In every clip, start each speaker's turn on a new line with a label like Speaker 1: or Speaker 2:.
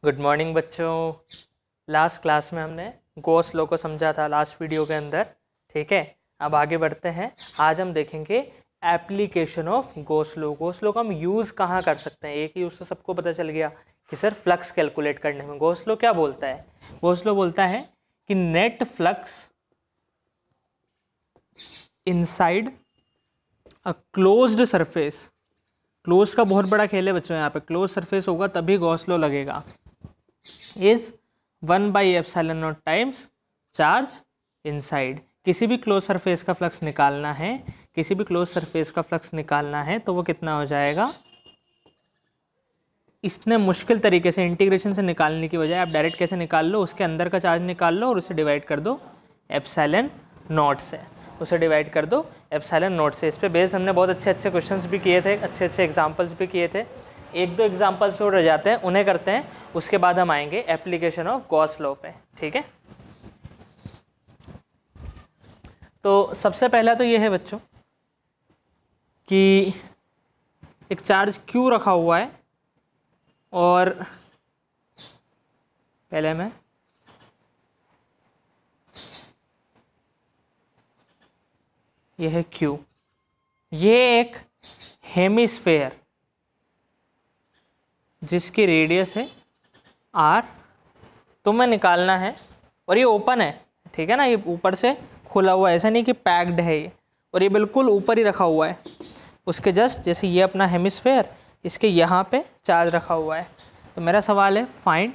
Speaker 1: Good morning बच्चों। Last class में हमने गॉस लॉ को समझा था लास्ट वीडियो के अंदर। ठीक है, अब आगे बढ़ते हैं। आज हम देखेंगे application of Gauss law. Gauss law का हम यूज़ कहाँ कर सकते हैं। एक यूज़ तो सबको पता चल गया कि सर फ्लक्स कैलकुलेट करने में। गॉस लॉ क्या बोलता है? गॉस लॉ बोलता है कि net flux inside a closed surface. Close का बहुत बड़ा खेल है बच्चों, यहाँ पे क्लोज सरफेस होगा तभी गॉस लॉ लगेगा। Is 1/ε0 times charge inside. किसी भी क्लोज सरफेस का फ्लक्स निकालना है, किसी भी क्लोज सरफेस का फ्लक्स निकालना है तो वो कितना हो जाएगा। इतने मुश्किल तरीके से इंटीग्रेशन से निकालने की बजाय आप डायरेक्ट कैसे निकाल लो, उसके अंदर का चार्ज निकाल लो और उसे डिवाइड कर दो एप्सिलॉन नॉट से। उसे डिवाइड कर दो एप्सिलॉन नॉट से। इस पे बेस्ड हमने बहुत अच्छे अच्छे क्वेश्चंस भी किए थे, अच्छे अच्छे एग्जांपल्स भी किए थे। एक दो एग्जांपल्स और रह जाते हैं, उन्हें करते हैं, उसके बाद हम आएंगे एप्लीकेशन ऑफ गॉस लॉ पे। ठीक है, तो सबसे पहला तो ये है बच्चों कि एक चार्ज Q रखा हुआ है और पहले मैं ये है Q, ये एक हेमिस्फेयर जिसकी रेडियस है R, तो मैं निकालना है और ये ओपन है। ठीक है ना, ये ऊपर से खुला हुआ है, ऐसा नहीं कि पैक्ड है ये, और ये बिल्कुल ऊपर ही रखा हुआ है। उसके जस्ट जैसे ये अपना हेमिस्फेयर, इसके यहाँ पे चार्ज रखा हुआ है। तो मेरा सवाल है find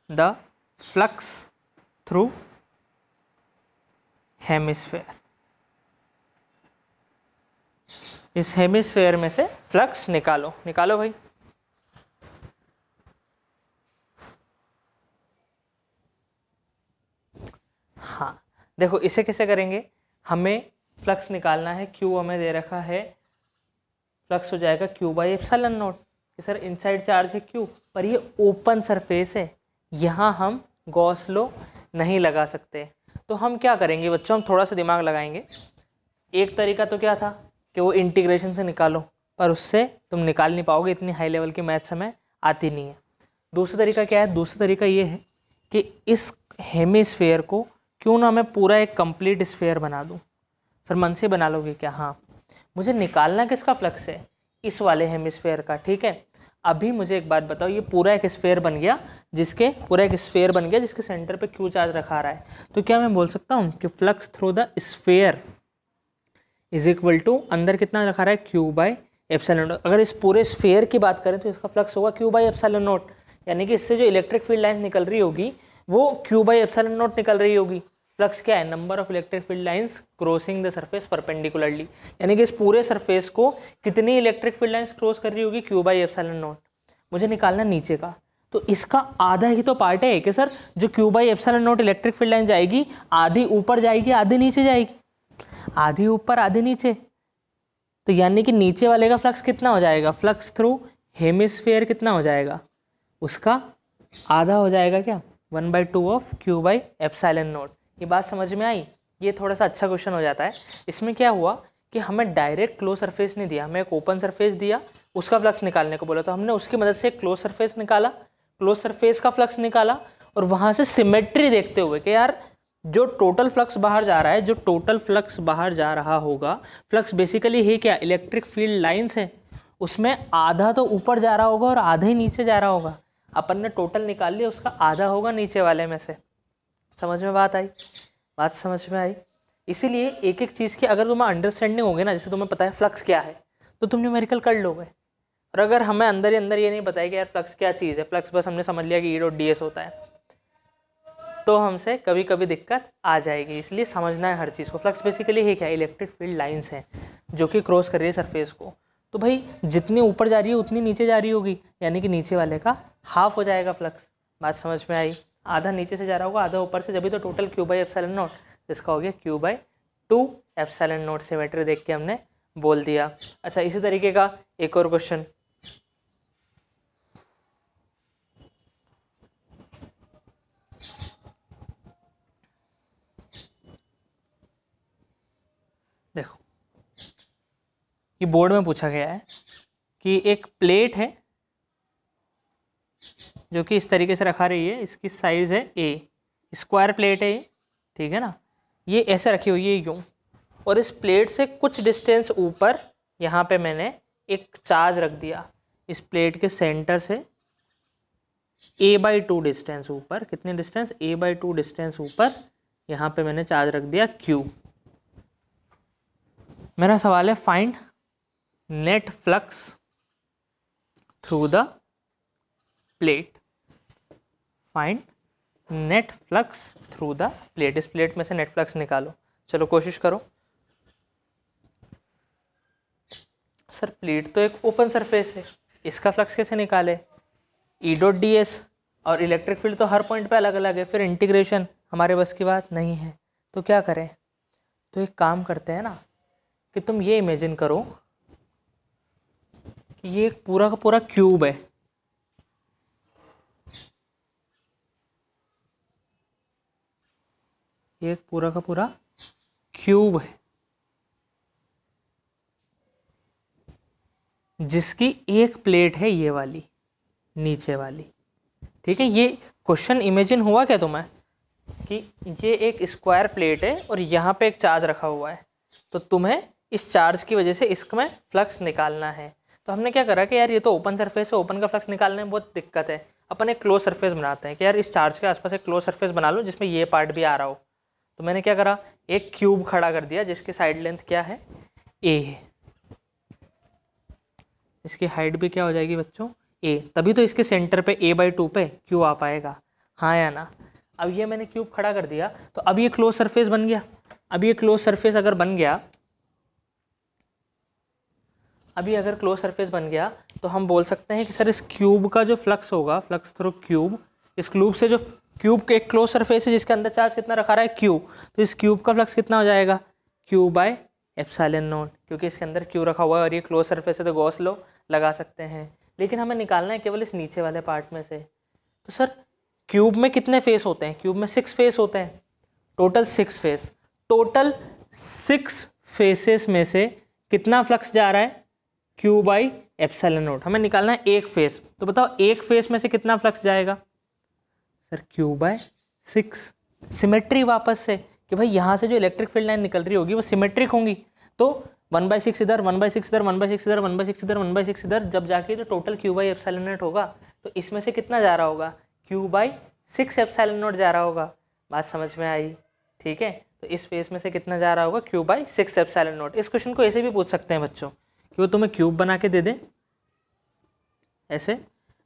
Speaker 1: the flux through hemisphere. इस हेमिस्फेयर में से फ्लक्स निकालो। निकालो भाई। हाँ देखो, इसे कैसे करेंगे। हमें फ्लक्स निकालना है, Q हमें दे रखा है, फ्लक्स हो जाएगा Q/ε0। सर इनसाइड चार्ज है Q, पर ये ओपन सरफेस है, यहाँ हम गॉस लॉ नहीं लगा सकते। तो हम क्या करेंगे बच्चों, हम थोड़ा सा दिमाग लगाएंगे। एक तरीका तो क्या था कि वो इंटीग्रेशन से निकालो, पर उससे तुम निकाल नहीं पाओगे, इतनी हाई लेवल की मैथ्स हमें आती नहीं है। दूसरा तरीका क्या है? दूसरा तरीका ये है कि इस हेमिस्फेयर को क्यों ना मैं पूरा एक कंप्लीट स्फेयर बना दूं। सर मन से बना लोगे क्या? हाँ, मुझे निकालना किसका फ्लक्स है? इस वाले हेमिस्फेयर का। ठीक है, अभी मुझे एक बात बताओ, ये पूरा एक स्फेयर बन गया, जिसके सेंटर पे Q चार्ज रखा रहा है। तो क्या मैं बोल सकता हूँ कि flux through the sphere is equal to, अंदर कितना रखा रहा है Q/ε0। अगर इस पूरे स्फेयर की बात करें तो इसका फ्लक्स होगा Q/ε0, यानी कि इससे जो इलेक्ट्रिक फील्ड लाइंस निकल रही होगी वो Q/ε0 निकल रही होगी। फ्लक्स क्या है? Number of electric field lines crossing the surface perpendicularly, यानी कि इस पूरे सरफेस को कितनी इलेक्ट्रिक फील्ड लाइंस क्रॉस कर रही होगी? Q/ε0। मुझे निकालना नीचे का, तो इसका आधा ही तो पार्ट है कि सर जो Q/ε0 इलेक्ट्रिक फील्ड लाइन जाएगी, आधी ऊपर जाएगी आधी नीचे जाएगी, आधी ऊपर आधी नीचे। तो यानी कि नीचे वाले का फ्लक्स कितना हो जाएगा? फ्लक्स थ्रू हेमिस्फेयर कितना हो जाएगा? उसका आधा हो जाएगा क्या? 1/2 ऑफ Q/ε0। ये बात समझ में आई? ये थोड़ा सा अच्छा क्वेश्चन हो जाता है। इसमें क्या हुआ कि हमें डायरेक्ट क्लोज सरफेस नहीं दिया, हमें एक ओपन सरफेस दिया, उसका फ्लक्स निकालने को बोला, तो हमने उसकी मदद से क्लोज सरफेस निकाला, क्लोज सरफेस का फ्लक्स निकाला, और वहाँ से सिमेट्री देखते हुए कि यार जो टोटल फ्लक्स बाहर जा रहा है, जो टोटल फ्लक्स बाहर जा रहा होगा, फ्लक्स बेसिकली है क्या? इलेक्ट्रिक फील्ड लाइंस है, उसमें आधा तो ऊपर जा रहा होगा और आधा ही नीचे जा रहा होगा। अपन ने टोटल निकाल लिया, उसका आधा होगा नीचे वाले में से। समझ में बात आई? बात समझ में आई? इसीलिए एक एक चीज़ की अगर तुम्हें अंडरस्टैंडिंग होगी ना, जैसे तुम्हें पता है फ्लक्स क्या है, तो तुम न्यूमेरिकल कर लोगे। और अगर हमें अंदर ही अंदर ये नहीं पता है कि यार फ्लक्स क्या चीज़ है, फ्लक्स बस हमने समझ लिया कि E.ds होता है, तो हमसे कभी कभी दिक्कत आ जाएगी। इसलिए समझना है हर चीज़ को। फ्लक्स बेसिकली है क्या? इलेक्ट्रिक फील्ड लाइंस हैं जो कि क्रॉस कर रही है सरफेस को। तो भाई जितनी ऊपर जा रही है उतनी नीचे जा रही होगी, यानी कि नीचे वाले का हाफ हो जाएगा फ्लक्स। बात समझ में आई? आधा नीचे से जा रहा होगा, आधा ऊपर से, जब भी तो टोटल Q/ε0, जिसका हो गया Q/2ε0। सिमेट्री देख के हमने बोल दिया। अच्छा, इसी तरीके का एक और क्वेश्चन, देखो ये बोर्ड में पूछा गया है कि एक प्लेट है, जो कि इस तरीके से रखा रही है, इसकी साइज़ है ए, स्क्वायर प्लेट है ये, ठीक है ना। ये ऐसे रखी हुई है यूँ, और इस प्लेट से कुछ डिस्टेंस ऊपर यहाँ पे मैंने एक चार्ज रख दिया। इस प्लेट के सेंटर से a/2 डिस्टेंस ऊपर, कितनी डिस्टेंस, a/2 डिस्टेंस ऊपर यहाँ पे मैंने चार्ज रख दिया q। मेरा सवाल है find net flux through the plate, find net flux through the plate. इस प्लेट में से नेट फ्लक्स निकालो। चलो कोशिश करो। सर प्लेट तो एक ओपन सरफेस है, इसका फ्लक्स कैसे निकाले? E.ds, और इलेक्ट्रिक फील्ड तो हर पॉइंट पे अलग अलग है, फिर इंटीग्रेशन हमारे बस की बात नहीं है। तो क्या करें? तो एक काम करते हैं ना, कि तुम ये इमेजिन करो कि ये एक पूरा का पूरा क्यूब है। ये एक पूरा का पूरा क्यूब है जिसकी एक प्लेट है ये वाली, नीचे वाली, ठीक है। ये क्वेश्चन इमेजिन हुआ क्या तुम्हें कि ये एक स्क्वायर प्लेट है और यहाँ पे एक चार्ज रखा हुआ है, तो तुम्हें इस चार्ज की वजह से इसमें फ्लक्स निकालना है। तो हमने क्या करा कि यार ये तो ओपन सरफेस है, ओपन का फ्लक्स निकालने में बहुत दिक्कत है, अपन एक क्लोज सरफेस बनाते हैं कि यार इस चार्ज के आसपास एक क्लोज सरफेस बना लो जिसमें ये पार्ट भी आ रहा हो। तो मैंने क्या करा, एक क्यूब खड़ा कर दिया जिसकी साइड लेंथ क्या है, ए है। इसकी हाइट भी क्या हो जाएगी बच्चों, ए, तभी तो इसके सेंटर पे a/2 पे क्यू आ पाएगा, हाँ या ना। अब ये मैंने क्यूब खड़ा कर दिया, तो अब ये क्लोज सरफेस बन गया। अब ये क्लोज सरफेस अगर बन गया, अभी अगर क्लोज सरफेस बन गया तो हम बोल सकते हैं कि सर इस क्यूब का जो फ्लक्स होगा, फ्लक्स थ्रू क्यूब, इस क्यूब से जो क्यूब के एक क्लोज सरफेस है जिसके अंदर चार्ज कितना रखा रहा है, क्यू, तो इस क्यूब का फ्लक्स कितना हो जाएगा, Q/ε0, क्योंकि इसके अंदर क्यू रखा हुआ है और ये क्लोज सरफेस है तो गॉस लॉ लगा सकते हैं। लेकिन हमें निकालना है केवल इस नीचे वाले पार्ट में से। तो सर क्यूब में कितने फेस होते हैं, क्यूब में 6 फेस होते हैं, टोटल 6 फेस, टोटल 6 फेसेस में से कितना फ्लक्स जा रहा है, Q/ε0। हमें निकालना है एक फेस, तो बताओ एक फेस में से कितना फ्लक्स जाएगा, सर Q/6। सिमेट्री वापस से कि भाई यहाँ से जो इलेक्ट्रिक फील्ड लाइन निकल रही होगी वो सिमेट्रिक होंगी, तो 1/6 इधर, 1/6 इधर, 1/6 इधर, 1/6 इधर, 1/6 इधर, जब जाके तो टोटल Q/ε0 होगा। तो इसमें से कितना जा रहा होगा, Q/6ε0 जा रहा होगा। बात समझ में आई? ठीक है, तो इस फेस में से कितना जा रहा होगा, Q/6ε0। इस क्वेश्चन को ऐसे भी पूछ सकते हैं बच्चों कि वो तुम्हें क्यूब बना के दे दे, ऐसे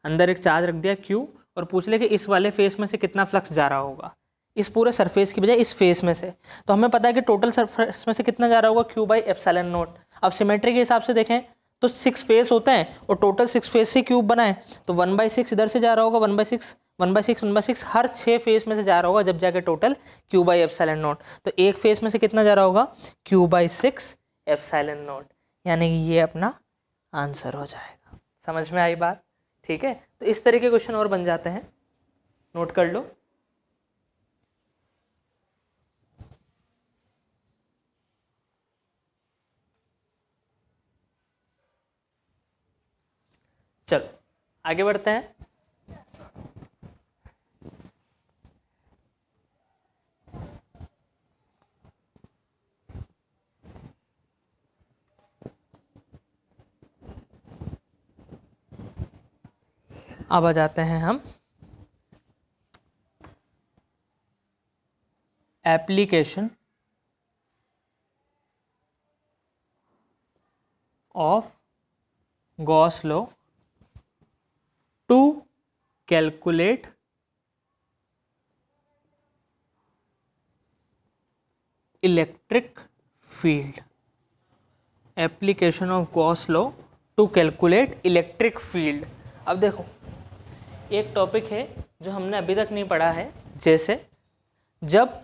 Speaker 1: अंदर एक चार्ज रख दिया Q, और पूछ ले कि इस वाले फेस में से कितना फ्लक्स जा रहा होगा, इस पूरे सरफेस की बजाय इस फेस में से। तो हमें पता है कि टोटल सरफेस में से कितना जा रहा होगा, Q/ε0। अब सिमेट्री के हिसाब से देखें तो 6 फेस होते हैं और टोटल 6 फेस से क्यूब बना है, तो 1/6 इधर से जा रहा होगा, 1/6 1/6 1/6 हर 6 फेस में से जा रहा होगा, जब जाके टोटल Q/ε0। तो एक फेस में से कितना जा रहा होगा, Q/6ε0, यानी कि ये अपना आंसर हो जाएगा। समझ में आई बात? ठीक है, तो इस तरह के क्वेश्चन और बन जाते हैं, नोट कर लो। चलो आगे बढ़ते हैं। अब आ जाते हैं हम application of Gauss law to calculate electric field. Application of Gauss law to calculate electric field. अब देखो, एक टॉपिक है जो हमने अभी तक नहीं पढ़ा है, जैसे जब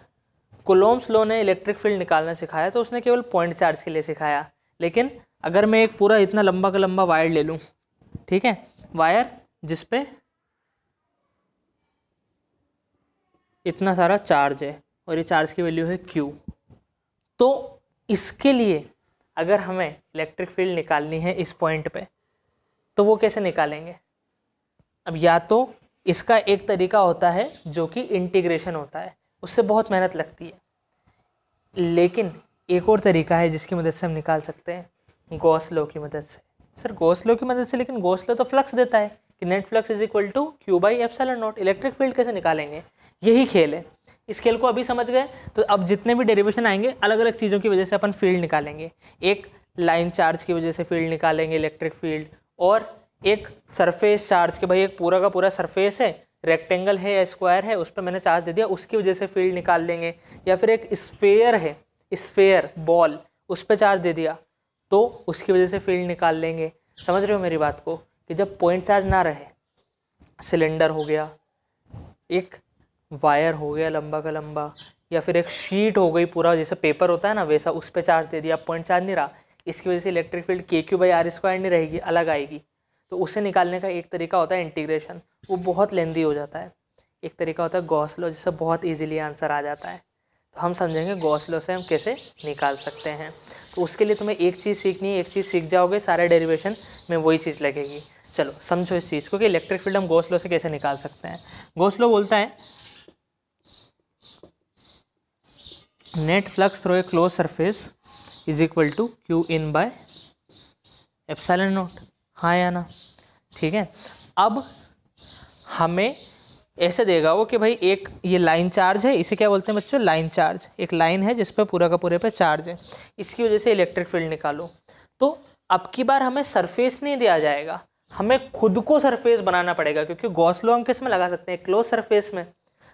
Speaker 1: कूलोम्ब्स लॉ ने इलेक्ट्रिक फील्ड निकालना सिखाया तो उसने केवल पॉइंट चार्ज के लिए सिखाया। लेकिन अगर मैं एक पूरा इतना लंबा का लंबा वायर ले लूँ, ठीक है, वायर जिस पे इतना सारा चार्ज है और ये चार्ज की वैल्यू है Q, तो इसके लिए अगर हमें इलेक्ट्रिक फील्ड निकालनी है इस पॉइंट पे, तो वो कैसे निकालेंगे? अब या तो इसका एक तरीका होता है जो कि इंटीग्रेशन होता है, उससे बहुत मेहनत लगती है, लेकिन एक और तरीका है जिसकी मदद से हम निकाल सकते हैं, गॉस लॉ की मदद से। सर गॉस लॉ की मदद से, लेकिन गॉस लॉ तो फ्लक्स देता है कि net flux is equal to q by epsilon naught. Electric field कैसे निकालेंगे, यही खेल है। इस खेल को अभी समझ गए तो अब जितने भी डेरिवेशन आएंगे अलग अलग चीज़ों की वजह से अपन फील्ड निकालेंगे। एक लाइन चार्ज की वजह से फील्ड निकालेंगे इलेक्ट्रिक फील्ड, और एक सरफेस चार्ज के भाई एक पूरा का पूरा सरफेस है, रेक्टेंगल है या स्क्वायर है, उस पर मैंने चार्ज दे दिया, उसकी वजह से फील्ड निकाल लेंगे। या फिर एक स्फेयर है, स्फेयर बॉल, उस पर चार्ज दे दिया तो उसकी वजह से फील्ड निकाल लेंगे। समझ रहे हो मेरी बात को, कि जब पॉइंट चार्ज ना रहे, सिलेंडर हो गया, एक वायर हो गया लंबा का लंबा, या फिर एक शीट हो गई पूरा जैसे पेपर होता है ना वैसा, उस पर चार्ज दे दिया, पॉइंट चार्ज नहीं रहा, इसकी वजह से इलेक्ट्रिक फील्ड के क्यू बाई आर स्क्वायर नहीं रहेगी, अलग आएगी। तो उसे निकालने का एक तरीका होता है इंटीग्रेशन, वो बहुत लेंदी हो जाता है। एक तरीका होता है गॉस लॉ, जिससे बहुत इजीली आंसर आ जाता है। तो हम समझेंगे गॉस लॉ से हम कैसे निकाल सकते हैं। तो उसके लिए तुम्हें एक चीज़ सीखनी है, एक चीज़ सीख जाओगे सारे डेरिवेशन में वही चीज़ लगेगी। चलो समझो इस चीज़ को कि इलेक्ट्रिक फील्ड हम गॉस लॉ से कैसे निकाल सकते हैं। गॉस लॉ बोलता है net flux through a closed surface is equal to q in by epsilon naught. हाँ या ना, ठीक है। अब हमें ऐसे देगा वो कि भाई एक ये लाइन चार्ज है, इसे क्या बोलते हैं बच्चों, लाइन चार्ज। एक लाइन है जिस पर पूरा का पूरे पे चार्ज है, इसकी वजह से इलेक्ट्रिक फील्ड निकालो। तो अब की बार हमें सरफेस नहीं दिया जाएगा, हमें खुद को सरफेस बनाना पड़ेगा, क्योंकि गॉस लॉ हम किस में लगा सकते हैं, क्लोज सरफेस में।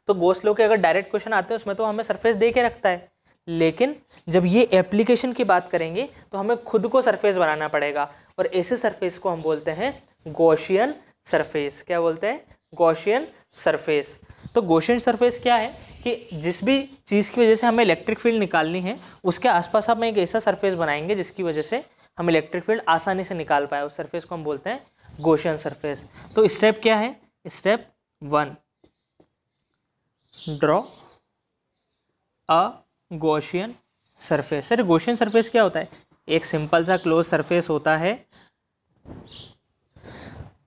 Speaker 1: तो गॉस लॉ के अगर डायरेक्ट क्वेश्चन आते हैं उसमें तो हमें सरफेस दे के रखता है, लेकिन जब ये एप्लीकेशन की बात करेंगे तो हमें खुद को सरफेस बनाना पड़ेगा, और ऐसे सरफेस को हम बोलते हैं गॉसियन सरफेस। क्या बोलते हैं, गॉसियन सरफेस। तो गॉसियन सरफेस क्या है कि जिस भी चीज़ की वजह से हमें इलेक्ट्रिक फील्ड निकालनी है उसके आसपास हम एक ऐसा सरफेस बनाएंगे जिसकी वजह से हम इलेक्ट्रिक फील्ड आसानी से निकाल पाए, उस सरफेस को हम बोलते हैं गॉसियन सरफेस। तो स्टेप क्या है, step 1, draw a Gaussian surface. Sir Gaussian surface क्या होता है, एक सिंपल सा क्लोज सरफेस होता है,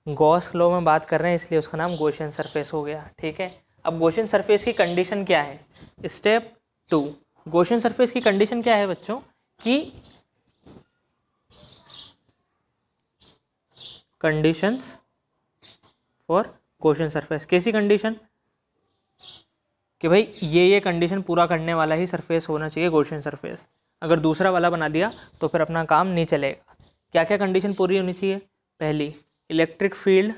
Speaker 1: गॉस लॉ में बात कर रहे हैं इसलिए उसका नाम गॉसियन सरफेस हो गया, ठीक है। अब गॉसियन सरफेस की कंडीशन क्या है, स्टेप 2, गॉसियन सरफेस की कंडीशन क्या है बच्चों, कि कंडीशंस फॉर गॉसियन सरफेस। कैसी कंडीशन, कि भाई ये कंडीशन पूरा करने वाला ही सरफेस होना चाहिए गॉसियन सरफेस, अगर दूसरा वाला बना दिया तो फिर अपना काम नहीं चलेगा। क्या क्या कंडीशन पूरी होनी चाहिए, पहली, electric field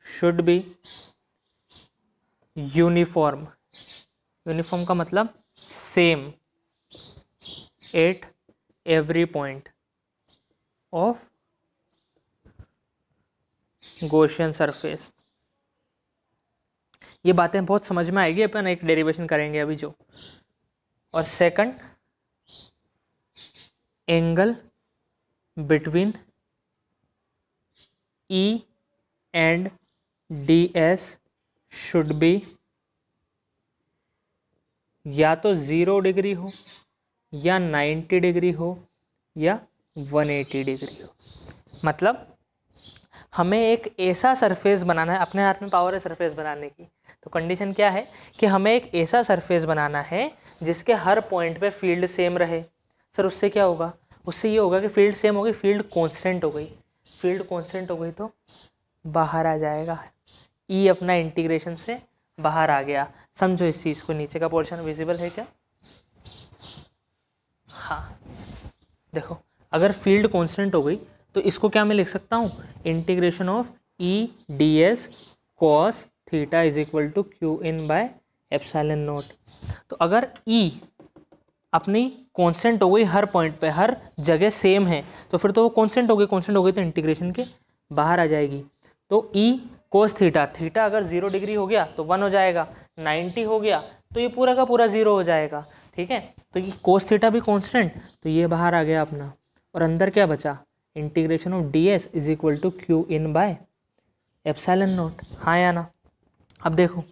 Speaker 1: should be uniform. Uniform का मतलब same at every point of Gaussian surface. ये बातें बहुत समझ में आएगी, अपन एक डेरिवेशन करेंगे अभी जो। और second, angle between E and DS should be या तो 0 डिग्री हो, या 90 डिग्री हो, या 180 डिग्री हो। मतलब हमें एक ऐसा सरफेस बनाना है, अपने हाथ में पावर है सरफेस बनाने की। तो कंडीशन क्या है कि हमें एक ऐसा सरफेस बनाना है जिसके हर पॉइंट पे फील्ड सेम रहे। सर उससे क्या होगा, उससे ये होगा कि फील्ड सेम हो गई, फील्ड कांस्टेंट हो गई। फील्ड कांस्टेंट हो गई तो बाहर आ जाएगा, ई अपना इंटीग्रेशन से बाहर आ गया। समझो इस चीज़ को, नीचे का पोर्शन विजिबल है क्या, हाँ देखो, अगर फील्ड कांस्टेंट हो गई तो इसको क्या मैं लिख सकता हूँ, integration of E d s cos theta is equal to q in by epsilon naught. तो अगर ई अपनी कांस्टेंट हो गई, हर पॉइंट पे हर जगह सेम है, तो फिर तो वो कांस्टेंट हो गई, कांस्टेंट हो गई तो इंटीग्रेशन के बाहर आ जाएगी। तो ई कोस थीटा, थीटा अगर 0 डिग्री हो गया तो 1 हो जाएगा, 90 हो गया तो ये पूरा का पूरा 0 हो जाएगा, ठीक है। तो ये कोस थीटा भी कांस्टेंट, तो ये बाहर आ गया अपना, और अंदर क्या बचा, integration of d s is equal to q in by epsilon naught. हाँ या ना। अब देखो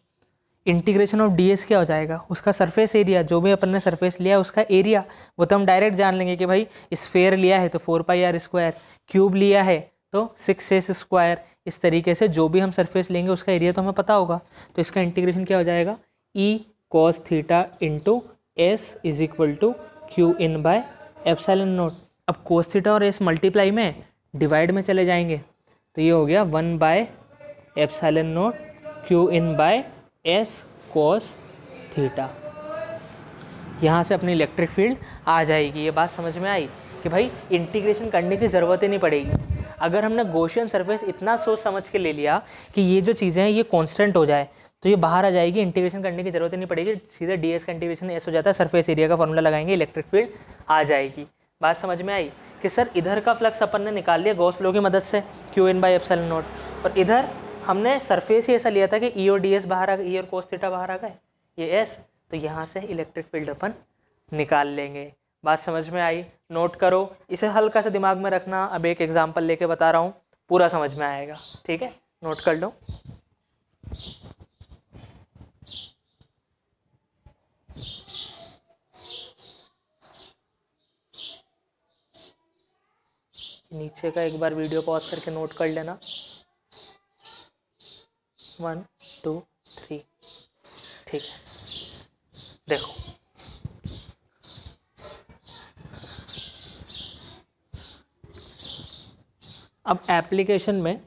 Speaker 1: इंटीग्रेशन ऑफ डी एस क्या हो जाएगा, उसका सरफेस एरिया, जो भी अपन ने सरफेस लिया है उसका एरिया, वो तो हम डायरेक्ट जान लेंगे कि भाई स्फेयर लिया है तो 4 पाई आर स्क्वायर, क्यूब लिया है तो 6s स्क्वायर। इस तरीके से जो भी हम सरफेस लेंगे उसका एरिया तो हमें पता होगा, तो इसका इंटीग्रेशन क्या हो जाएगा, E cos theta into s is equal to q in by epsilon naught. अब कोस थीटा और एस मल्टीप्लाई में डिवाइड में चले जाएंगे, तो ये हो गया 1 by epsilon naught q in by s cos theta. यहाँ से अपनी इलेक्ट्रिक फील्ड आ जाएगी। ये बात समझ में आई कि भाई इंटीग्रेशन करने की ज़रूरत ही नहीं पड़ेगी। अगर हमने गॉसियन सरफेस इतना सोच समझ के ले लिया कि ये जो चीज़ें हैं ये कांस्टेंट हो जाए, तो ये बाहर आ जाएगी, इंटीग्रेशन करने की ज़रूरत ही नहीं पड़ेगी, सीधे ds का इंटीग्रेशन एस हो जाता है, सरफेस एरिया का फॉर्मूला लगाएंगे, इलेक्ट्रिक फील्ड आ जाएगी। बात समझ में आई कि सर इधर का फ्लक्स अपन ने निकाल लिया गॉस लॉ की मदद से Q in by epsilon naught, और इधर हमने सरफेस ही ऐसा लिया था कि ई और ds बाहर आ गए, ई और कोस थीटा बाहर आ गए, ये एस, तो यहाँ से इलेक्ट्रिक फील्ड अपन निकाल लेंगे। बात समझ में आई, नोट करो, इसे हल्का सा दिमाग में रखना। अब एक एग्जांपल लेके बता रहा हूँ, पूरा समझ में आएगा, ठीक है, नोट कर लो। नीचे का एक बार वीडियो पॉज करके नोट कर लेना। 1 2 3, ठीक है। देखो अब एप्लीकेशन में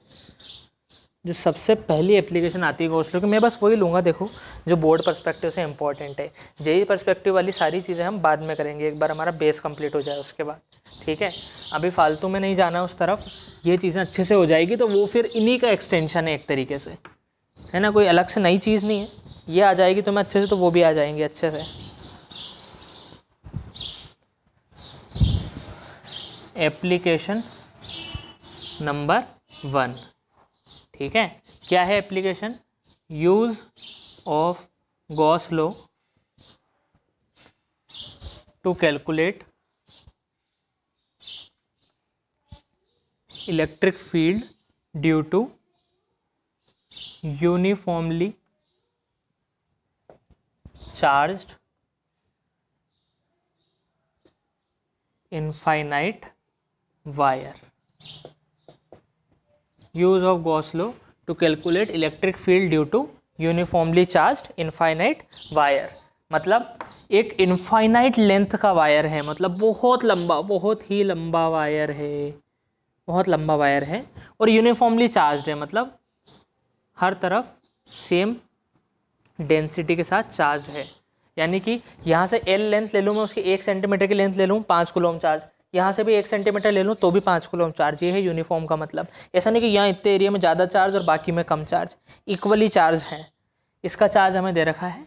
Speaker 1: जो सबसे पहली एप्लीकेशन आती है गॉस लॉ की, मैं बस वही लूँगा, देखो जो बोर्ड पर्सपेक्टिव से इंपॉर्टेंट है। जेई पर्सपेक्टिव वाली सारी चीज़ें हम बाद में करेंगे, एक बार हमारा बेस कंप्लीट हो जाए उसके बाद, ठीक है। अभी फालतू में नहीं जाना उस तरफ, ये चीज़ें अच्छे से हो जाएगी तो वो फिर इन्हीं का एक्सटेंशन है एक तरीके से, है ना, कोई अलग से नई चीज़ नहीं है। ये आ जाएगी तो मैं अच्छे से, तो वो भी आ जाएंगे अच्छे से। एप्लीकेशन नंबर 1, ठीक है, क्या है application, use of Gauss law to calculate electric field due to uniformly charged infinite wire. Use of Gauss law to calculate electric field due to uniformly charged infinite wire. मतलब एक infinite length का wire है, मतलब बहुत लंबा, बहुत ही लंबा wire है, बहुत लंबा वायर है, और यूनिफॉर्मली चार्ज्ड है, मतलब हर तरफ सेम डेंसिटी के साथ चार्ज है। यानी कि यहाँ से L लेंथ ले लूँ मैं, उसकी 1 सेंटीमीटर की लेंथ ले लूँ, 5 कूलम चार्ज, यहाँ से भी 1 सेंटीमीटर ले लूँ तो भी 5 कूलम चार्ज। ये है यूनिफॉर्म का मतलब। ऐसा नहीं कि यहाँ इतने एरिया में ज़्यादा चार्ज और बाकी में कम चार्ज, इक्वली चार्ज है। इसका चार्ज हमें दे रखा है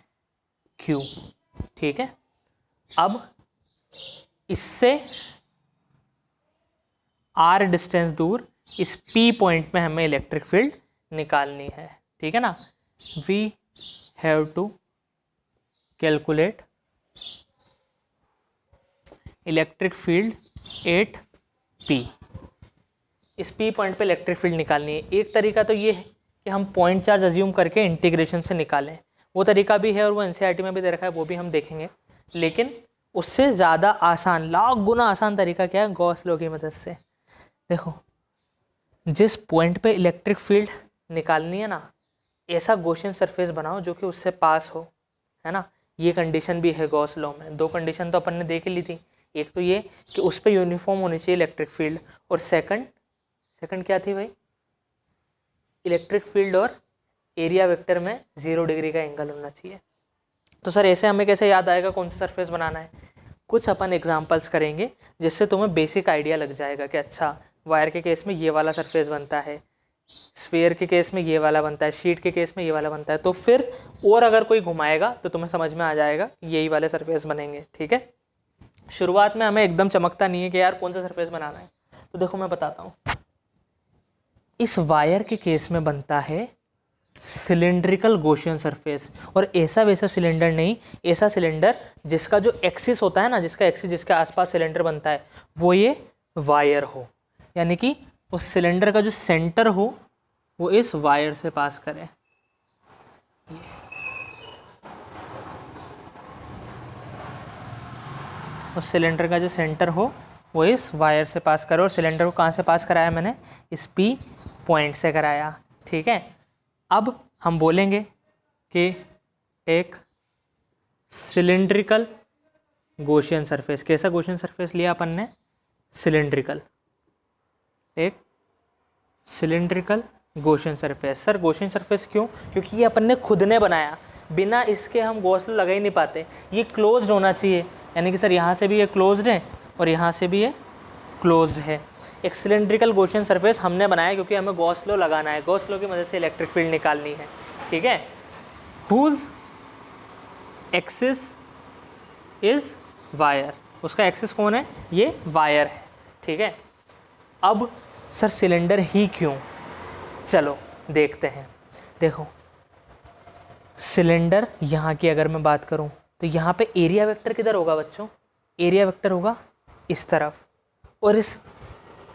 Speaker 1: Q, ठीक है। अब इससे R डिस्टेंस दूर इस P पॉइंट में हमें इलेक्ट्रिक फील्ड निकालनी है, ठीक है ना। We have to calculate electric field at P। इस P पॉइंट पे इलेक्ट्रिक फील्ड निकालनी है। एक तरीका तो ये है कि हम पॉइंट चार्ज अज्यूम करके इंटीग्रेशन से निकालें, वो तरीका भी है और वो NCERT में भी दे रखा है, वो भी हम देखेंगे। लेकिन उससे ज़्यादा आसान, लाख गुना आसान तरीका क्या है, गॉस लॉ की मदद से। देखो जिस पॉइंट पे इलेक्ट्रिक फील्ड निकालनी है ना, ऐसा गॉसियन सरफेस बनाओ जो कि उससे पास हो, है ना। ये कंडीशन भी है गॉस लॉ में। 2 कंडीशन तो अपन ने देख ली थी, एक तो ये कि उस पर यूनिफॉर्म होनी चाहिए इलेक्ट्रिक फील्ड, और सेकंड क्या थी भाई, इलेक्ट्रिक फील्ड और एरिया वेक्टर में 0 डिग्री का एंगल होना चाहिए। तो सर ऐसे हमें कैसे याद आएगा कौन सा सरफेस बनाना है, कुछ अपन एग्जांपल्स करेंगे जिससे तुम्हें बेसिक आइडिया लग जाएगा कि अच्छा वायर के केस में ये वाला सरफेस बनता है, स्फीयर के केस में ये वाला बनता है, शीट के केस में ये वाला बनता है। तो फिर और अगर कोई घुमाएगा तो तुम्हें समझ में आ जाएगा यही वाले सरफेस बनेंगे, ठीक है। शुरुआत में हमें एकदम चमकता नहीं है कि यार कौन सा सरफेस बनाना है, तो देखो मैं बताता हूँ। इस वायर के केस में बनता है सिलेंड्रिकल गॉसियन सरफेस, और ऐसा वैसा सिलेंडर नहीं, ऐसा सिलेंडर जिसका जो एक्सिस होता है ना, जिसका एक्सिस जिसके आसपास सिलेंडर बनता है वो ये वायर हो, यानी कि उस सिलेंडर का जो सेंटर हो वो इस वायर से पास करे। उस सिलेंडर का जो सेंटर हो वो इस वायर से पास करो, और सिलेंडर को कहाँ से पास कराया मैंने, इस P पॉइंट से कराया। ठीक है, अब हम बोलेंगे कि एक सिलेंड्रिकल गॉसियन सरफेस, कैसा गॉसियन सरफेस लिया अपन ने, सिलेंड्रिकल, एक cylindrical Gaussian surface. Sir Gaussian surface क्यों, क्योंकि ये अपन ने खुद ने बनाया, बिना इसके हम गॉस लॉ लगा ही नहीं पाते, ये क्लोज्ड होना चाहिए, यानी कि सर यहाँ से भी ये क्लोज्ड है और यहाँ से भी ये क्लोज्ड है। एक सिलेंड्रिकल गॉसियन सरफेस हमने बनाया क्योंकि हमें गॉस लॉ लगाना है, गॉस लॉ की मदद से इलेक्ट्रिक फील्ड निकालनी है। ठीक है, हुज एक्सिस इज वायर, उसका एक्सिस कौन है, ये वायर है। ठीक है, अब सर सिलेंडर ही क्यों, चलो देखते हैं। देखो सिलेंडर यहाँ की अगर मैं बात करूँ तो यहाँ पे एरिया वेक्टर किधर होगा बच्चों, एरिया वेक्टर होगा इस तरफ, और इस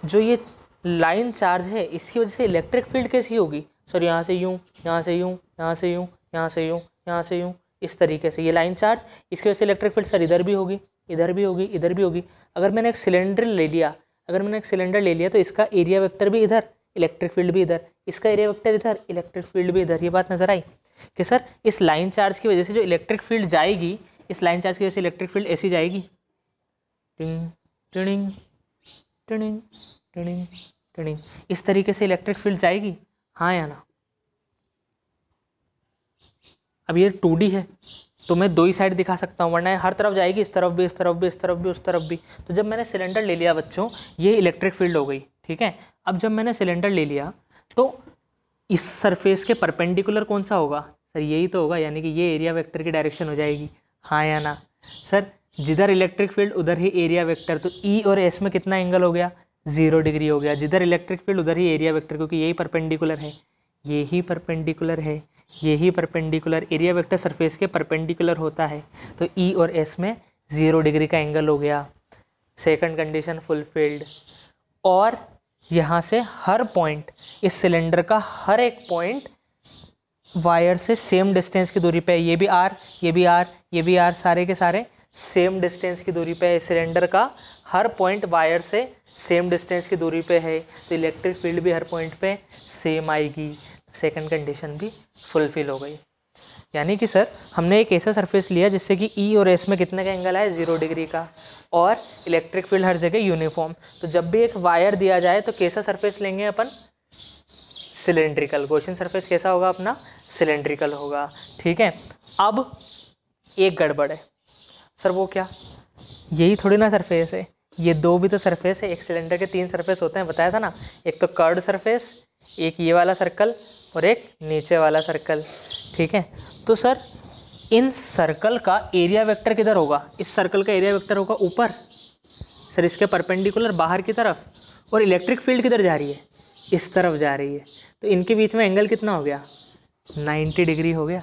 Speaker 1: जो ये लाइन चार्ज है इसकी वजह से इलेक्ट्रिक फील्ड कैसी होगी, सर यहाँ से यूँ, यहाँ से यूँ, यहाँ से यूँ, यहाँ से यूँ, यहाँ से यूँ, इस तरीके से ये लाइन चार्ज, इसकी वजह से इलेक्ट्रिक फील्ड सर इधर भी होगी, इधर भी होगी, इधर भी होगी। अगर मैंने एक सिलेंडर ले लिया, अगर मैंने एक सिलेंडर ले लिया तो इसका एरिया वेक्टर भी इधर, इलेक्ट्रिक फील्ड भी इधर, इसका एरिया वेक्टर इधर, इलेक्ट्रिक फील्ड भी इधर। ये बात नजर आई कि सर इस लाइन चार्ज की वजह से जो इलेक्ट्रिक फील्ड जाएगी, इस लाइन चार्ज की वजह से इलेक्ट्रिक फील्ड ऐसी जाएगी, टिंग टिंग टिंग टिंग टिंग, इस तरीके से इलेक्ट्रिक फील्ड जाएगी, हाँ या ना। अब ये 2D है तो मैं दो ही साइड दिखा सकता हूँ, वरना हर तरफ जाएगी, इस तरफ भी, इस तरफ भी, इस तरफ भी, उस तरफ भी। तो जब मैंने सिलेंडर ले लिया बच्चों, ये इलेक्ट्रिक फील्ड हो गई। ठीक है, अब जब मैंने सिलेंडर ले लिया तो इस सरफेस के परपेंडिकुलर कौन सा होगा, सर यही तो होगा, यानी कि ये एरिया वेक्टर की डायरेक्शन हो जाएगी, हाँ या ना। सर जिधर इलेक्ट्रिक फील्ड उधर ही एरिया वेक्टर, तो ई और एस में कितना एंगल हो गया, 0 डिग्री हो गया। जिधर इलेक्ट्रिक फील्ड उधर ही एरिया वेक्टर, क्योंकि यही परपेंडिकुलर है, ये ही परपेंडिकुलर है, ये ही परपेंडिकुलर, एरिया वेक्टर सरफेस के परपेंडिकुलर होता है, तो ई और एस में 0 डिग्री का एंगल हो गया। Second condition fulfilled. और यहाँ से हर पॉइंट, इस सिलेंडर का हर एक पॉइंट वायर से सेम डिस्टेंस की दूरी पे है, ये भी आर, ये भी आर, ये भी आर, सारे के सारे सेम डिस्टेंस की दूरी पे है। सिलेंडर का हर पॉइंट वायर से सेम डिस्टेंस की दूरी पे है, तो इलेक्ट्रिक फील्ड भी हर पॉइंट पे सेम आएगी। सेकंड कंडीशन भी फुलफिल हो गई। यानी कि सर हमने एक ऐसा सरफेस लिया जिससे कि ई और एस में कितने का एंगल आए, 0 डिग्री का, और इलेक्ट्रिक फील्ड हर जगह यूनिफॉर्म। तो जब भी एक वायर दिया जाए तो कैसा सरफेस लेंगे अपन, सिलेंड्रिकल। गॉसियन सरफेस कैसा होगा अपना, सिलेंड्रिकल होगा। ठीक है, अब एक गड़बड़ है, सर वो क्या, यही थोड़ी ना सरफेस है, ये दो भी तो सरफेस है। एक सिलेंडर के 3 सरफेस होते हैं, बताया था ना, एक तो कर्व्ड सरफेस, एक ये वाला सर्कल और एक नीचे वाला सर्कल। ठीक है, तो सर इन सर्कल का एरिया वेक्टर किधर होगा, इस सर्कल का एरिया वेक्टर होगा ऊपर, सर इसके परपेंडिकुलर बाहर की तरफ, और इलेक्ट्रिक फील्ड किधर जा रही है, इस तरफ जा रही है, तो इनके बीच में एंगल कितना हो गया, 90 डिग्री हो गया।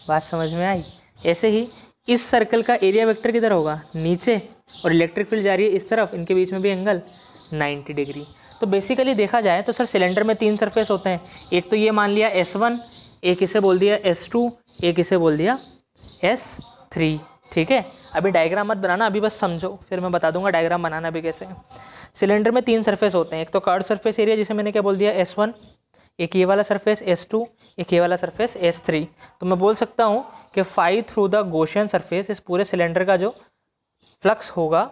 Speaker 1: बात समझ में आई। ऐसे ही इस सर्कल का एरिया वेक्टर किधर होगा, नीचे, और इलेक्ट्रिक फील्ड जा रही है इस तरफ, इनके बीच में भी एंगल 90 डिग्री। तो बेसिकली देखा जाए तो सर सिलेंडर में 3 सरफेस होते हैं, एक तो ये मान लिया S1, एक इसे बोल दिया S2, एक इसे बोल दिया S3। ठीक है, अभी डायग्राम मत बनाना, अभी बस समझो, फिर मैं बता दूंगा डायग्राम बनाना भी कैसे है। सिलेंडर में 3 सरफेस होते हैं, एक तो कर्व्ड सरफेस एरिया जिसे मैंने क्या बोल दिया S1, एक ये वाला सरफेस S2, एक ये वाला सरफेस S3। तो मैं बोल सकता हूँ कि phi through the Gaussian surface, इस पूरे सिलेंडर का जो फ्लक्स होगा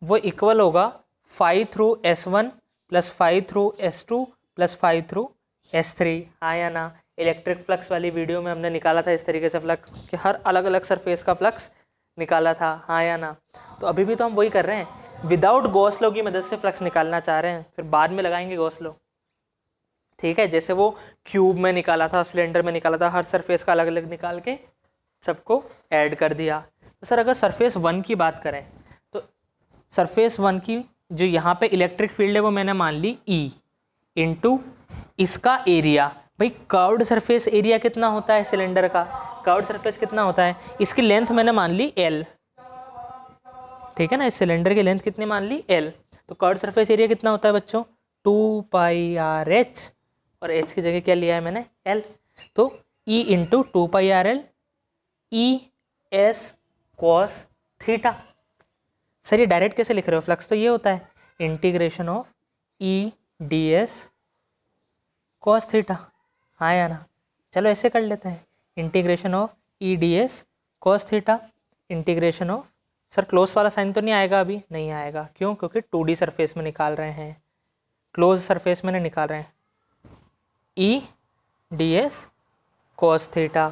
Speaker 1: वो इक्वल होगा phi through S1 plus phi through S2 plus phi through S3। हाँ या ना। इलेक्ट्रिक फ्लक्स वाली वीडियो में हमने निकाला था इस तरीके से फ्लक्स कि हर अलग अलग सरफेस का फ्लक्स निकाला था, हाँ या ना। तो अभी भी तो हम वही कर रहे हैं, विदाउट गॉस लॉ की मदद से फ्लक्स निकालना चाह रहे हैं, फिर बाद में लगाएंगे गॉस लॉ। ठीक है, जैसे वो क्यूब में निकाला था, सिलेंडर में निकाला था, हर सरफेस का अलग अलग निकाल के सबको ऐड कर दिया। तो सर अगर सरफेस 1 की बात करें तो सरफेस 1 की जो यहाँ पे इलेक्ट्रिक फील्ड है वो मैंने मान ली E इंटू इसका एरिया। भाई कर्व्ड सरफेस एरिया कितना होता है सिलेंडर का, कर्व्ड सरफेस कितना होता है, इसकी लेंथ मैंने मान ली L। ठीक है ना, इस सिलेंडर की लेंथ कितनी मान ली L। तो कर्व्ड सरफेस एरिया कितना होता है बच्चों, 2πRh, और h की जगह क्या लिया है मैंने, L। तो E into 2πRL E S cos theta. Sir ये डायरेक्ट कैसे लिख रहे हो, फ्लक्स तो ये होता है integration of E d s cos theta, हाँ या ना। चलो ऐसे कर लेते हैं, integration of E d s cos theta integration of, sir close वाला साइन तो नहीं आएगा, अभी नहीं आएगा, क्यों, क्योंकि 2D सरफेस में निकाल रहे हैं, क्लोज सरफेस में नहीं निकाल रहे हैं। ई डी एस कॉस थीटा,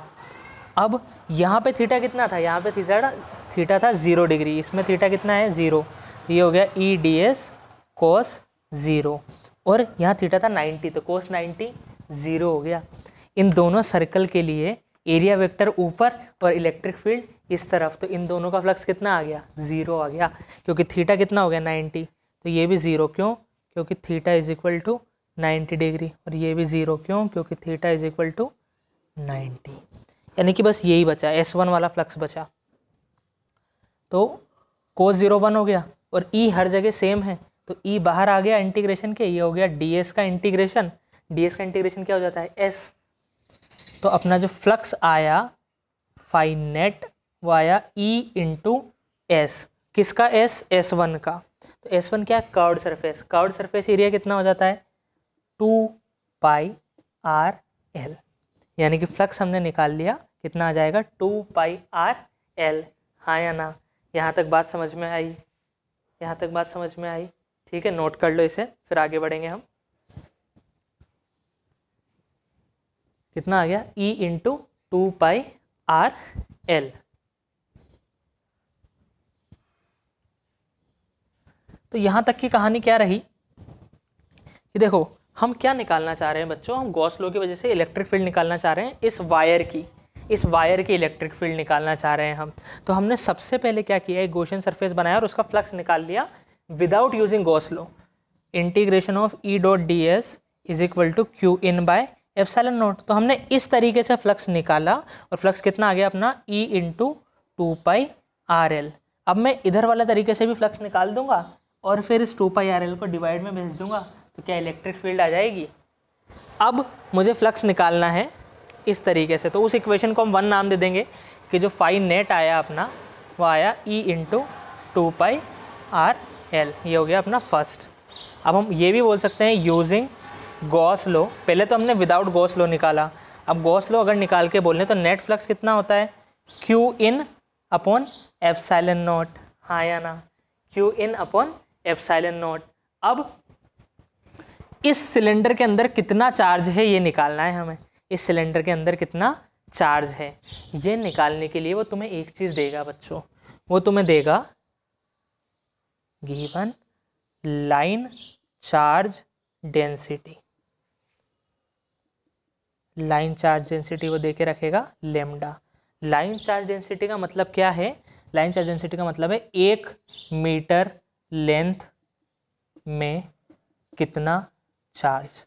Speaker 1: अब यहाँ पे थीटा कितना था, यहाँ पे थीटा था 0 डिग्री, इसमें थीटा कितना है 0, ये हो गया ई डी एस कॉस 0, और यहाँ थीटा था 90, तो कोस 90 0 हो गया। इन दोनों सर्कल के लिए एरिया वेक्टर ऊपर और इलेक्ट्रिक फील्ड इस तरफ, तो इन दोनों का फ्लक्स कितना आ गया 0 आ गया, क्योंकि थीटा कितना हो गया 90, तो ये भी 0, क्यों, क्योंकि theta is equal to 90 degree, और ये भी 0, क्यों, क्योंकि थीटा इज इक्वल टू 90, यानी कि बस यही बचा, S1 वाला फ्लक्स बचा। तो कोस 0 1 हो गया, और E हर जगह सेम है, तो E बाहर आ गया इंटीग्रेशन के, ये हो गया ds का इंटीग्रेशन, ds का इंटीग्रेशन क्या हो जाता है s, तो अपना जो फ्लक्स आया फाई नेट वो आया E इंटू एस, किसका s, S1 का, तो S1 क्या है, curved surface, curved surface area कितना हो जाता है 2 पाई आर एल, यानी कि फ्लक्स हमने निकाल लिया, कितना आ जाएगा 2 पाई आर एल, हाँ या ना। यहाँ तक बात समझ में आई, यहाँ तक बात समझ में आई, ठीक है, नोट कर लो इसे, फिर आगे बढ़ेंगे हम। कितना आ गया E इंटू 2 पाई आर एल। तो यहाँ तक की कहानी क्या रही कि देखो हम क्या निकालना चाह रहे हैं बच्चों, हम गॉस लॉ की वजह से इलेक्ट्रिक फील्ड निकालना चाह रहे हैं, इस वायर की इलेक्ट्रिक फील्ड निकालना चाह रहे हैं हम। तो हमने सबसे पहले क्या किया, एक गॉसियन सरफेस बनाया और उसका फ्लक्स निकाल लिया without using Gauss law. Integration of E dot d s is equal to q in by epsilon naught, तो हमने इस तरीके से फ्लक्स निकाला, और फ्लक्स कितना आ गया अपना E इंटू 2 पाई आर एल। अब मैं इधर वाला तरीके से भी फ्लक्स निकाल दूंगा और फिर इस 2 पाई आर एल को डिवाइड में भेज दूंगा, तो क्या इलेक्ट्रिक फील्ड आ जाएगी। अब मुझे फ्लक्स निकालना है इस तरीके से, तो उस इक्वेशन को हम 1 नाम दे देंगे कि जो फाई नेट आया अपना वो आया E इंटू 2 पाई आर एल, ये हो गया अपना फर्स्ट। अब हम ये भी बोल सकते हैं यूजिंग गॉस लॉ, पहले तो हमने विदाउट गॉस लॉ निकाला, अब गॉस लॉ अगर निकाल के बोलें तो नेट फ्लक्स कितना होता है Q इन अपॉन एप्सिलॉन नॉट, हाँ या ना, Q इन अपॉन एप्सिलॉन नॉट। अब इस सिलेंडर के अंदर कितना चार्ज है ये निकालना है हमें, इस सिलेंडर के अंदर कितना चार्ज है ये निकालने के लिए वो तुम्हें एक चीज़ देगा बच्चों, वो तुम्हें देगा given line charge density, line charge density वो देके रखेगा लेमडा। लाइन चार्ज डेंसिटी का मतलब क्या है, लाइन चार्ज डेंसिटी का मतलब है 1 मीटर लेंथ में कितना चार्ज।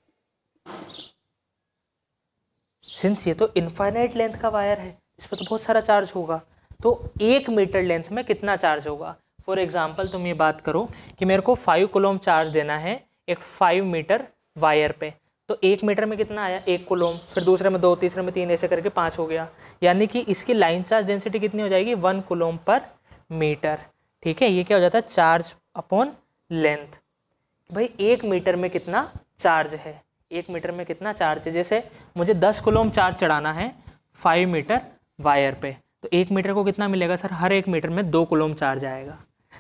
Speaker 1: सिंस ये तो इनफाइनाइट लेंथ का वायर है, इस पर तो बहुत सारा चार्ज होगा, तो 1 मीटर लेंथ में कितना चार्ज होगा। फॉर एग्जांपल तुम ये बात करो कि मेरे को 5 कूलम चार्ज देना है एक 5 मीटर वायर पे, तो 1 मीटर में कितना आया 1 कूलम, फिर दूसरे में 2, तीसरे में 3, ऐसे करके 5 हो गया, यानी कि इसकी लाइन चार्ज डेंसिटी कितनी हो जाएगी 1 कूलम पर मीटर। ठीक है, ये क्या हो जाता है चार्ज अपॉन लेंथ। भाई 1 मीटर में कितना चार्ज है, 1 मीटर में कितना चार्ज है, जैसे मुझे 10 कूलम चार्ज चढ़ाना है 5 मीटर वायर पे, तो 1 मीटर को कितना मिलेगा सर, हर 1 मीटर में 2 कूलम चार्ज आएगा।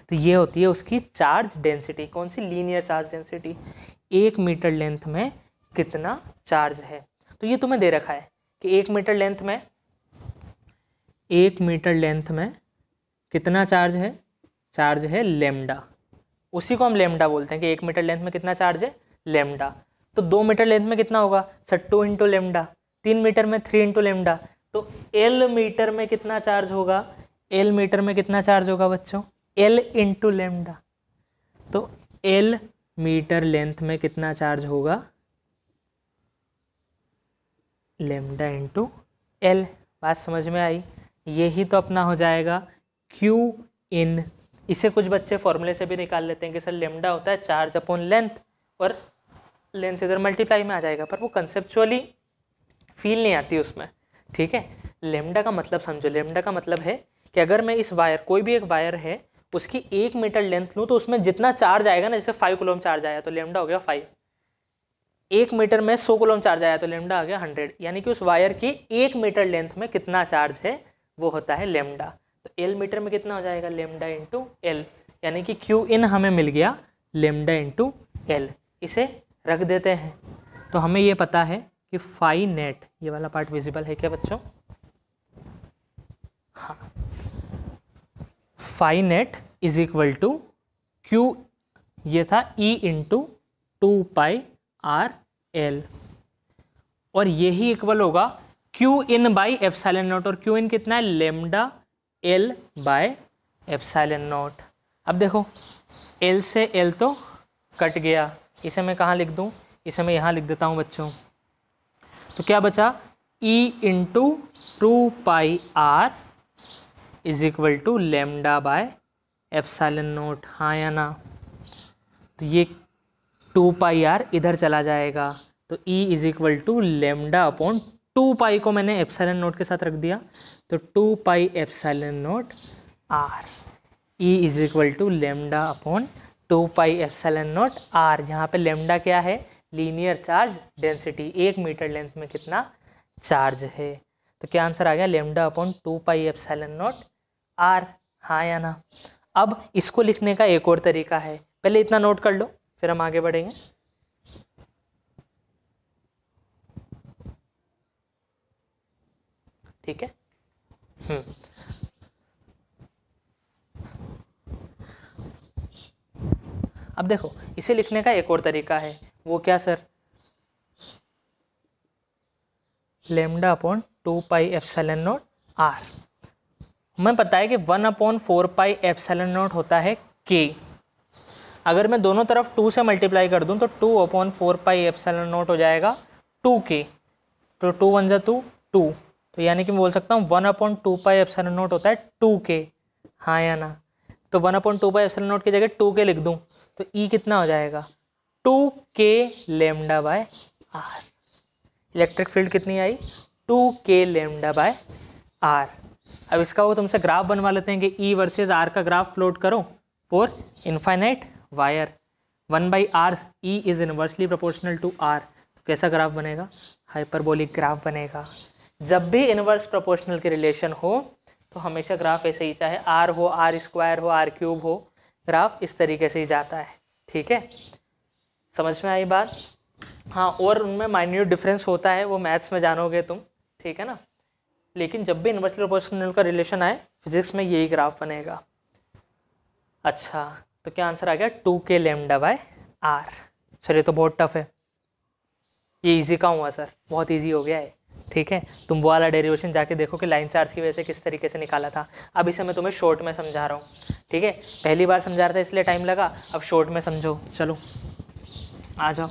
Speaker 1: तो ये होती है उसकी चार्ज डेंसिटी, कौन सी, linear charge density, 1 metre length में कितना चार्ज है। तो ये तुम्हें दे रखा है कि 1 मीटर लेंथ में, 1 मीटर लेंथ में कितना चार्ज है, चार्ज है लेमडा, उसी को हम लेमडा बोलते हैं कि 1 मीटर लेंथ में कितना चार्ज है लेमडा। तो 2 मीटर लेंथ में कितना होगा सर 2 इंटू लेमडा, 3 मीटर में 3 इंटू लेमडा, तो L मीटर में कितना चार्ज होगा, L मीटर में कितना चार्ज होगा बच्चों L इंटू लेमडा, तो L मीटर लेंथ में कितना चार्ज होगा लेमडा इंटू L। बात समझ में आई, यही तो अपना हो जाएगा Q इन। इसे कुछ बच्चे फॉर्मूले से भी निकाल लेते हैं कि सर लेमडा होता है चार्ज अपॉन लेंथ, और लेंथ इधर मल्टीप्लाई में आ जाएगा, पर वो कंसेप्चुअली फील नहीं आती उसमें। ठीक है, लेमडा का मतलब समझो, लेमडा का मतलब है कि अगर मैं इस वायर, कोई भी एक वायर है उसकी 1 मीटर लेंथ लूँ तो उसमें जितना चार्ज आएगा ना, जैसे 5 कूलम चार्ज आया तो लेमडा हो गया 5, 1 मीटर में 100 कूलम चार्ज आया तो लेमडा आ गया 100, यानी कि उस वायर की 1 मीटर लेंथ में कितना चार्ज है वो होता है लेमडा। तो एल मीटर में कितना हो जाएगा, लेमडा इंटू एल, यानी कि क्यू इन हमें मिल गया लेमडा इंटू एल। इसे रख देते हैं तो हमें ये पता है कि फाई नेट, ये वाला पार्ट विजिबल है क्या बच्चों, हाँ, phi net is equal to q, ये था ई इंटू 2πr/l, और यही इक्वल होगा q in by epsilon naught, और क्यू इन कितना है, lambda l by epsilon naught. अब देखो एल से एल तो कट गया, इसे मैं कहाँ लिख दूँ, इसे मैं यहाँ लिख देता हूँ बच्चों। तो क्या बचा, E into 2πr is equal to lambda by epsilon naught, हाँ या ना। तो ये 2πr इधर चला जाएगा, तो E is equal to lambda upon 2π को मैंने एप्सिलॉन नोट के साथ रख दिया, तो 2π epsilon nought r, E is equal to lambda upon 2π epsilon nought r। यहाँ पे लेमडा क्या है, linear charge density, 1 metre length में कितना चार्ज है। तो क्या आंसर आ गया, lambda upon 2π epsilon nought r, हाँ या ना। अब इसको लिखने का एक और तरीका है, पहले इतना नोट कर लो फिर हम आगे बढ़ेंगे। ठीक है, अब देखो इसे लिखने का एक और तरीका है, वो क्या sir, lambda upon 2π epsilon nought r। हमें पता है कि 1/4π एप्सिलॉन नोट होता है k। अगर मैं दोनों तरफ 2 से मल्टीप्लाई कर दूं तो 2/4π एप्सिलॉन नोट हो जाएगा 2k, तो 2 1 जा 2, तो यानी कि मैं बोल सकता हूँ 1/2π एप्सिलॉन नोट होता है 2k, हाँ या ना। तो 1/2π एप्सिलॉन नोट की जगह 2k लिख दूँ तो E कितना हो जाएगा, 2k lambda by r। Electric field कितनी आई, 2k लेमडा बाय r। अब इसका वो तुमसे ग्राफ बनवा लेते हैं कि E वर्सेस r का ग्राफ प्लॉट करो for infinite wire, 1/r, E is inversely proportional to r। कैसा ग्राफ बनेगा, हाइपरबोलिक ग्राफ बनेगा। जब भी इनवर्स प्रोपोर्शनल के रिलेशन हो तो हमेशा ग्राफ ऐसे ही, चाहे r हो, r² हो, r³ हो, ग्राफ इस तरीके से ही जाता है। ठीक है, समझ में आई बात। हाँ, और उनमें माइन्यूट डिफरेंस होता है, वो मैथ्स में जानोगे तुम, ठीक है ना। लेकिन जब भी इनवर्सली प्रोपोर्शनल का रिलेशन आए फिजिक्स में यही ग्राफ बनेगा। अच्छा, तो क्या आंसर आ गया, 2k लेमडा बाय r। चलिए, तो बहुत टफ है, ये इजी का हुआ सर, बहुत इजी हो गया है। ठीक है, तुम वो वाला डेरिवेशन जाके देखो कि लाइन चार्ज की वजह से किस तरीके से निकाला था। अब इसे मैं तुम्हें शॉर्ट में समझा रहा हूँ। ठीक है, पहली बार समझा रहा था इसलिए टाइम लगा, अब शॉर्ट में समझो। चलो आ जाओ,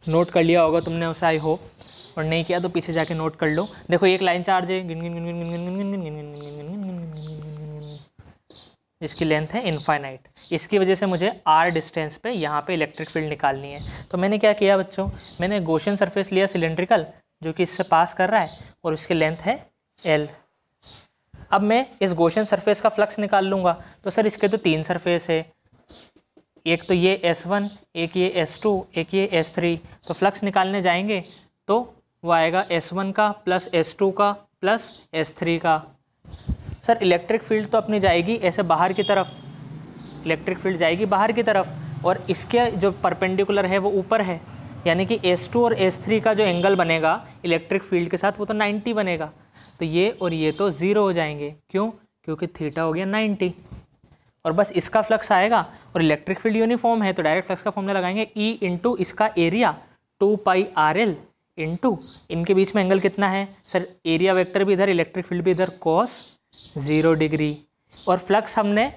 Speaker 1: नोट कर लिया होगा तुमने उसे, आई होप, और नहीं किया तो पीछे जाके नोट कर लो। देखो एक लाइन चार्ज है जिसकी लेंथ है इनफाइनाइट, इसकी वजह से मुझे r डिस्टेंस पे यहाँ पे इलेक्ट्रिक फील्ड निकालनी है। तो मैंने क्या किया बच्चों, मैंने गॉसियन सरफेस लिया सिलेंड्रिकल, जो कि इससे पास कर रहा है और उसकी लेंथ है l। अब मैं इस गॉसियन सरफेस का फ्लक्स निकाल लूँगा। तो सर इसके तो 3 सरफेस है, एक तो ये S1, एक ये S2, एक ये S3। तो फ्लक्स निकालने जाएंगे तो वो आएगा S1 का प्लस S2 का प्लस S3 का। सर इलेक्ट्रिक फील्ड तो अपनी जाएगी ऐसे बाहर की तरफ, इलेक्ट्रिक फील्ड जाएगी बाहर की तरफ, और इसके जो परपेंडिकुलर है वो ऊपर है, यानी कि S2 और S3 का जो एंगल बनेगा इलेक्ट्रिक फील्ड के साथ वो तो 90 बनेगा। तो ये और ये तो 0 हो जाएंगे, क्यों, क्योंकि थीटा हो गया 90, और बस इसका फ्लक्स आएगा। और इलेक्ट्रिक फील्ड यूनिफॉर्म है तो डायरेक्ट फ्लक्स का फॉर्मूला लगाएंगे, E इंटू इसका एरिया 2πRL इंटू इनके बीच में एंगल कितना है सर, एरिया वेक्टर भी इधर, इलेक्ट्रिक फील्ड भी इधर, cos 0 डिग्री। और फ्लक्स हमने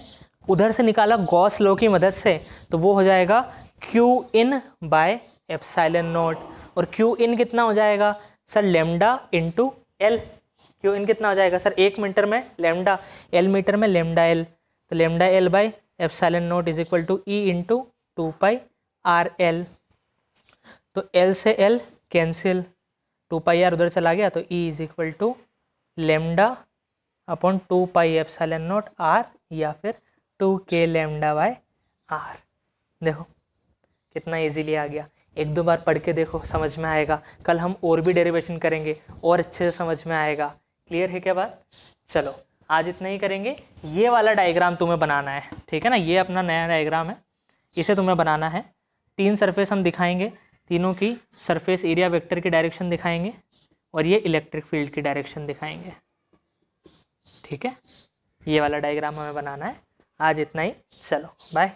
Speaker 1: उधर से निकाला गॉस लॉ की मदद से, तो वो हो जाएगा Q in by epsilon naught. और Q इन कितना हो जाएगा sir, lambda into L। Q in कितना हो जाएगा सर, 1 मीटर में लेमडा, L मीटर में लेमडा L, तो lambda L by epsilon naught is equal to E into 2πRL। तो L से L कैंसिल, 2πR उधर चला गया, तो E is equal to lambda upon 2 pi epsilon naught r या फिर 2k लेमडा बाय आर। देखो कितना इजीली आ गया, एक दो बार पढ़ के देखो समझ में आएगा, कल हम और भी डेरिवेशन करेंगे और अच्छे से समझ में आएगा। क्लियर है क्या बात? चलो आज इतना ही करेंगे। ये वाला डायग्राम तुम्हें बनाना है, ठीक है ना, ये अपना नया डायग्राम है, इसे तुम्हें बनाना है। 3 सरफेस हम दिखाएंगे, तीनों की सरफेस एरिया वेक्टर की डायरेक्शन दिखाएंगे और ये इलेक्ट्रिक फील्ड की डायरेक्शन दिखाएंगे, ठीक है। ये वाला डायग्राम हमें बनाना है। आज इतना ही, चलो बाय।